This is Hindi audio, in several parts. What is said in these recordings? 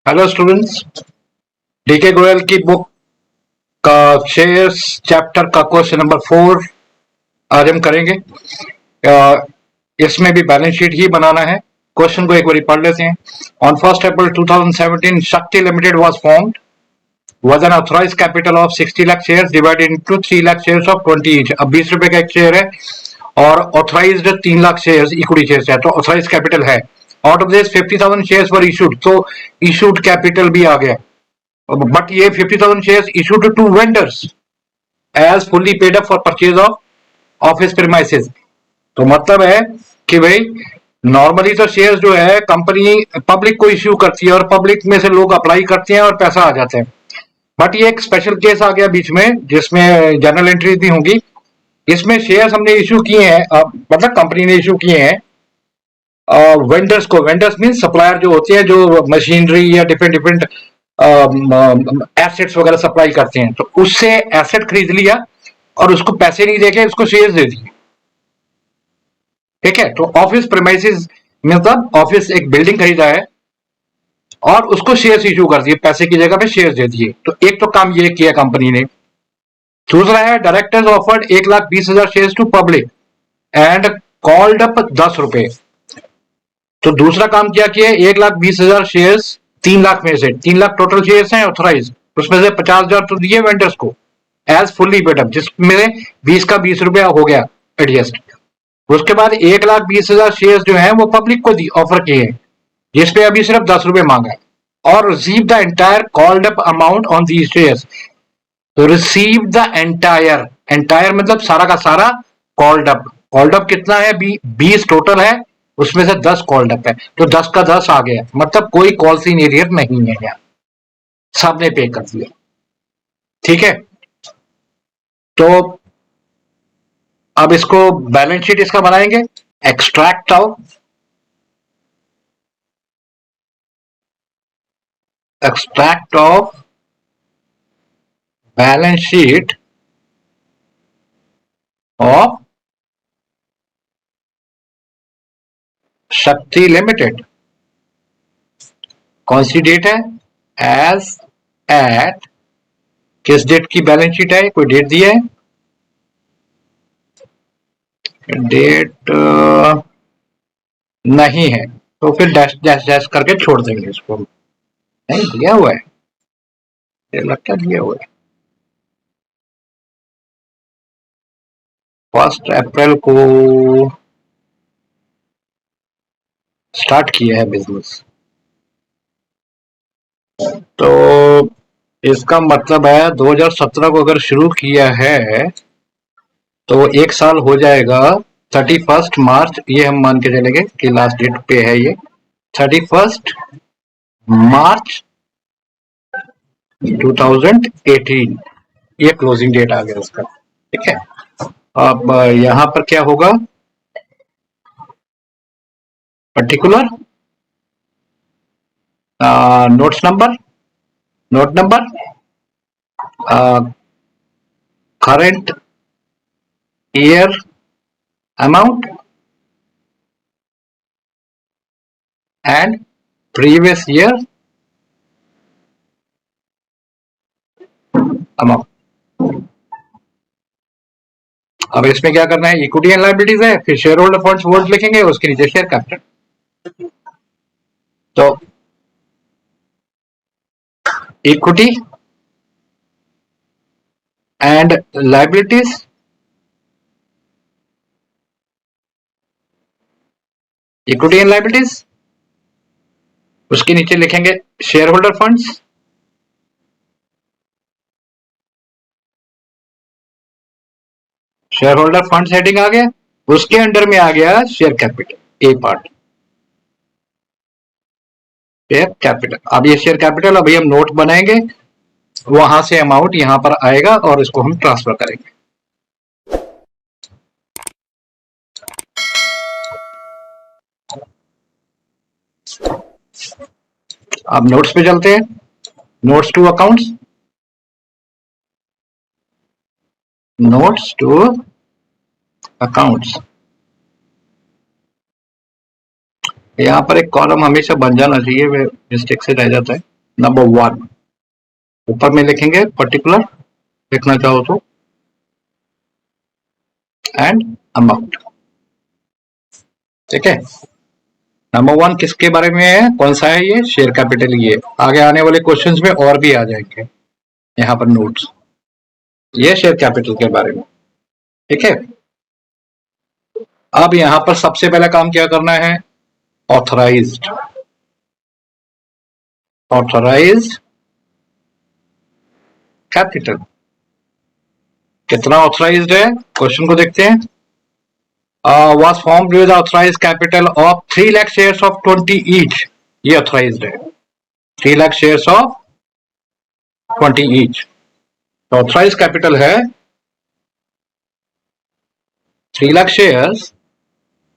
हेलो स्टूडेंट्स, डीके गोयल की बुक का शेयर्स चैप्टर का क्वेश्चन नंबर 4 आज हम करेंगे। अ, इसमें भी बैलेंस शीट ही बनाना है। क्वेश्चन को एक बार पढ़ लेते हैं। ऑन 1 अप्रैल 2017 शक्ति limited was formed, was an authorized capital of 60 lakh shares divided into 3 lakh shares of 20 each। अब 20 रुपए का एक शेयर है और authorised 3 lakh share equity share है, तो ऑथराइज कैपिटल है। Out of this 50,000 shares were issued, तो इशूड कैपिटल भी आ गया। बट ये 50,000 shares issued to vendors as fully paid up for purchase of office premises. तो मतलब है कि भाई नॉर्मली तो शेयर्स जो है कंपनी पब्लिक को इश्यू करती है और पब्लिक में से लोग अप्लाई करते हैं और पैसा आ जाता है। बट ये एक स्पेशल केस आ गया बीच में जिसमें जर्नल एंट्रीज भी होंगी। इसमें शेयर्स हमने इश्यू किए हैं, मतलब कंपनी ने इश्यू किए हैं वेंडर्स को। वेंडर्स मीन सप्लायर जो होते हैं, जो मशीनरी या डिफरेंट डिफरेंट एसेट्स वगैरह सप्लाई करते हैं, तो उससे एसेट खरीद लिया और उसको पैसे नहीं देके उसको शेयर्स दे दिए। ठीक है, तो ऑफिस प्रीमाइसेस मतलब ऑफिस एक बिल्डिंग खरीदा है और उसको शेयर्स इशू कर दिए, पैसे की जगह पे शेयर्स दे दिए। तो एक तो काम ये किया कंपनी ने। दूसरा है directors offered 1,20,000 shares to public and called up 10 रुपए। तो दूसरा काम क्या किया, 1,20,000 शेयर्स 3 लाख में से 3 लाख टोटल शेयर्स हैं ऑथराइज, उसमें से 50,000 तो दिए वेंडर्स को एज फुल्ली पेड अप, जिसमें 20 का 20 रुपया हो गया एडजस्ट। उसके बाद 1,20,000 शेयर्स जो है वो पब्लिक को ऑफर किए हैं, जिसपे अभी सिर्फ 10 रुपए मांगा है। और receive the entire called up amount on the shares. तो रिसीव द एंटायर, एंटायर मतलब सारा का सारा कॉल्ड अप। कॉल्ड अप कितना है, 20 टोटल है, उसमें से 10 कॉल्ड अप है, तो 10 का 10 आ गया। मतलब कोई कॉल्स इन एरियर नहीं है यार, सबने पे कर दिया। ठीक है, तो अब इसको बैलेंस शीट इसका बनाएंगे। Extract of balance sheet of शक्ति लिमिटेड। कौन सी डेट है, एज एट, किस डेट की बैलेंस शीट है, कोई डेट दिया है, डेट नहीं है, तो फिर डैश डैश डैश करके छोड़ देंगे इसको। नहीं दिया हुआ है, ये लगता दिया हुआ है। 1 अप्रैल को स्टार्ट किया है बिजनेस, तो इसका मतलब है 2017 को अगर शुरू किया है तो एक साल हो जाएगा 31 मार्च। ये हम मान के चलेंगे कि लास्ट डेट पे है ये 31 मार्च 2018, ये क्लोजिंग डेट आ गया उसका। ठीक है, अब यहां पर क्या होगा, particular note number current year amount and previous year amount. अब इसमें क्या करना है, इक्विटी एंड लायबिलिटीज है, फिर शेयर होल्डर फंड्स वर्ड लिखेंगे, उसके नीचे शेयर कैपिटल। तो equity and liabilities, equity and liabilities, उसके नीचे लिखेंगे share holder funds, share holder funds heading आ गया, उसके अंडर में आ गया share capital, a part share capital. अब ये शेयर कैपिटल, अभी हम नोट बनाएंगे, वहां से अमाउंट यहां पर आएगा और इसको हम ट्रांसफर करेंगे। अब नोट्स पे चलते हैं, notes to accounts, notes to accounts. यहाँ पर एक कॉलम हमेशा बन जाना चाहिए, मिस्टेक से रह जाता है। नंबर 1 ऊपर में लिखेंगे, पर्टिकुलर लिखना चाहो तो, एंड अमाउंट। ठीक है, नंबर 1 किसके बारे में है, कौन सा है ये, शेयर कैपिटल। ये आगे आने वाले क्वेश्चंस में और भी आ जाएंगे यहाँ पर नोट्स, ये शेयर कैपिटल के बारे में। ठीक है, अब यहाँ पर सबसे पहला काम क्या करना है, ऑथराइज्ड। ऑथराइज्ड कैपिटल कितना ऑथराइज्ड है, क्वेश्चन को देखते हैं। was formed with authorized capital of 3 lakh shares of 20 each, ये authorized है, 3 lakh shares of 20 each। तो authorized capital है 3 लाख शेयर्स।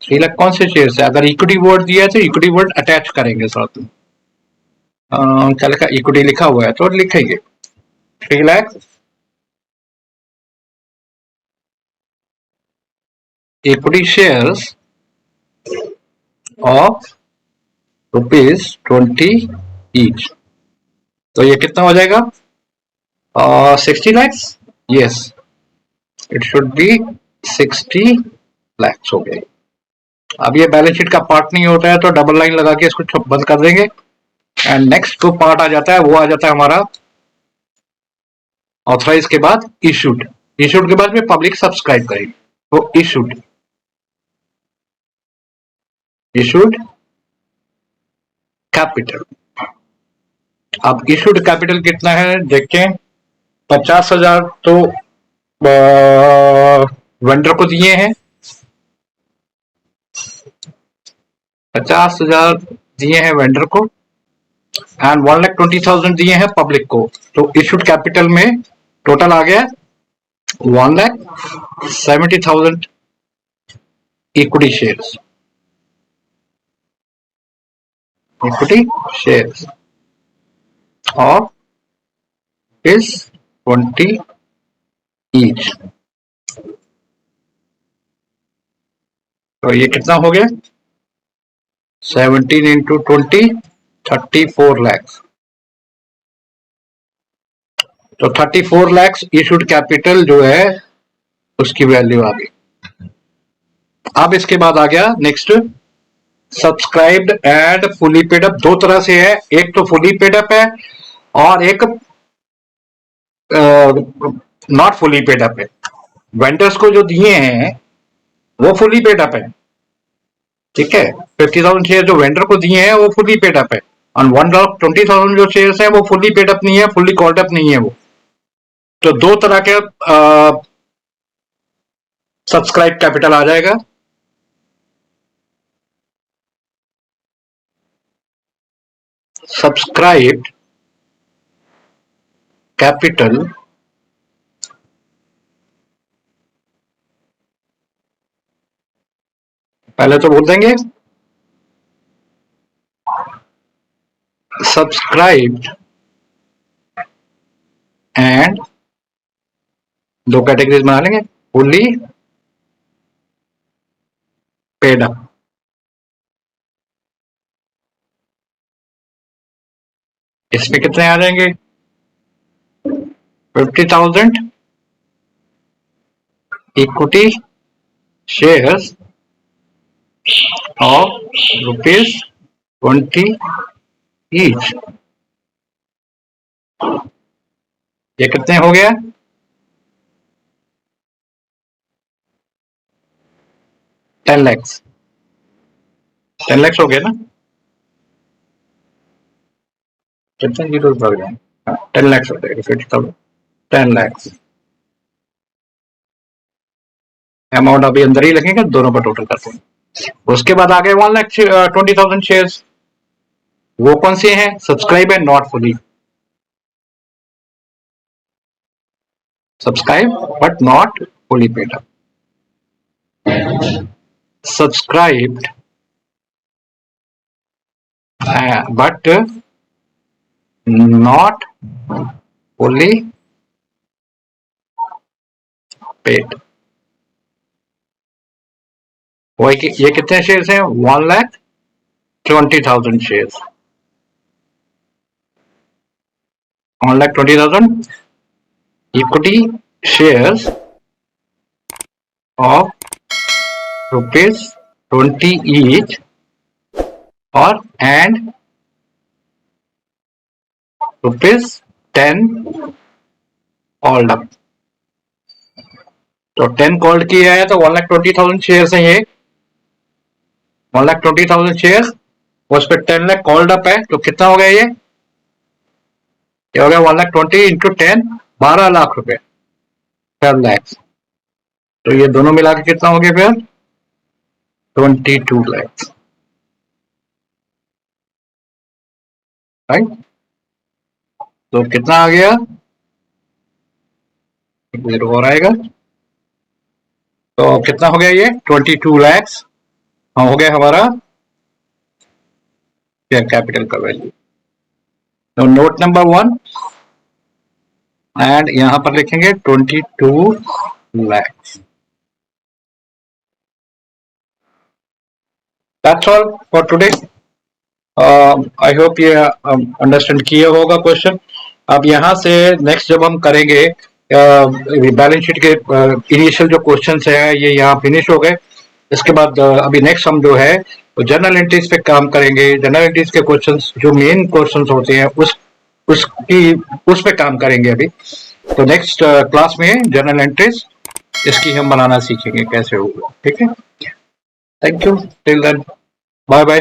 3 लाख कौन से शेयर्स है, अगर इक्विटी वर्ड दिया है तो इक्विटी वर्ड अटैच करेंगे साथ में। क्या लिखा, इक्विटी लिखा हुआ है तो लिखेंगे 3 lakh equity shares of ₹20 each. तो ये कितना हो जाएगा, 60 lakhs. Yes, it should be 60 lakhs हो गए। अब ये बैलेंस शीट का पार्ट नहीं होता है तो डबल लाइन लगा के इसको बंद कर देंगे। एंड नेक्स्ट जो पार्ट आ जाता है वो आ जाता है हमारा ऑथराइज के बाद इशूड। इशूड के बाद में पब्लिक सब्सक्राइब करेगी, तो इशूड, इशूड कैपिटल। अब इशूड कैपिटल कितना है देखें, 50,000 तो वेंडर को दिए हैं, 50,000 दिए हैं वेंडर को, एंड 1,20,000 दिए हैं पब्लिक को। तो इशूड कैपिटल में टोटल आ गया 1,70,000 इक्विटी शेयर्स, इक्विटी शेयर्स और इस 20 ईच। तो ये कितना हो गया, 17 इंटू 20, 34 लैक्स। तो 34 लैक्स इशूड कैपिटल जो है उसकी वैल्यू आ गई। अब इसके बाद आ गया next, subscribed and fully paid up. दो तरह से है, एक तो फुली पेड अप है और एक नॉट फुली पेड अप है। वेंडर्स को जो दिए हैं वो फुली पेड अप है। ठीक है, 50,000 शेयर जो वेंडर को दिए हैं वो फुली पेड अप है, और 1,20,000 जो शेयर्स है वो फुली पेड अप नहीं है, फुली कॉल्ड अप नहीं है वो। तो दो तरह के सब्सक्राइब कैपिटल आ जाएगा। सब्सक्राइब कैपिटल पहले तो बोल देंगे सब्सक्राइब्ड एंड दो कैटेगरीज बना लेंगे, फुली पेड अप। इसमें कितने आ जाएंगे, 50,000 इक्विटी शेयर्स ऑफ ₹20 ईच। ये कितने हो गया, 10 लैक्स। 10 लैक्स हो गया ना, कितने जीरो बढ़ गए, 10 लैक्स हो जाएगा, 50,000 10 लैक्स। अमाउंट अभी अंदर ही लगेगा, दोनों का टोटल करते हैं। उसके बाद आ गए 1,20,000 शेयर्स, वो कौन से हैं, subscribe and not fully subscribe but not fully paid up. Subscribed but not fully paid. ये कितने शेयर्स हैं, 1,20,000 shares. 1,20,000 equity shares of rupees 20 each or and rupees 10 called up. तो 10 कॉल्ड किया है तो 1,20,000 शेयर है ये 1,20,000 शेयर उस पर 10 लाख कॉल्ड अप है तो कितना हो गया ये हो गया 1,20,000 इंटू 10 12 लाख रुपए 12 लैक्स तो ये दोनों मिला के कितना हो गया फिर 22 लैक्स राइट तो कितना आ गया जीरो और आएगा तो कितना हो गया ये 22 लैक्स हो गया हमारा शेयर कैपिटल का वैल्यू तो नोट नंबर 1 एंड यहां पर लिखेंगे 22 lakhs. That's all for today. I hope ये अंडरस्टैंड किया होगा क्वेश्चन. अब यहाँ से नेक्स्ट जब हम करेंगे बैलेंस शीट के इनिशियल जो क्वेश्चंस है ये यहाँ फिनिश हो गए. इसके बाद अभी नेक्स्ट हम जो है जनरल एंट्रीज पे काम करेंगे. जनरल एंट्रीज के क्वेश्चंस जो मेन क्वेश्चंस होते हैं उस पे काम करेंगे अभी. तो नेक्स्ट क्लास में जनरल एंट्रीज इसकी हम बनाना सीखेंगे कैसे होगा. ठीक है. Thank you. Till then bye bye.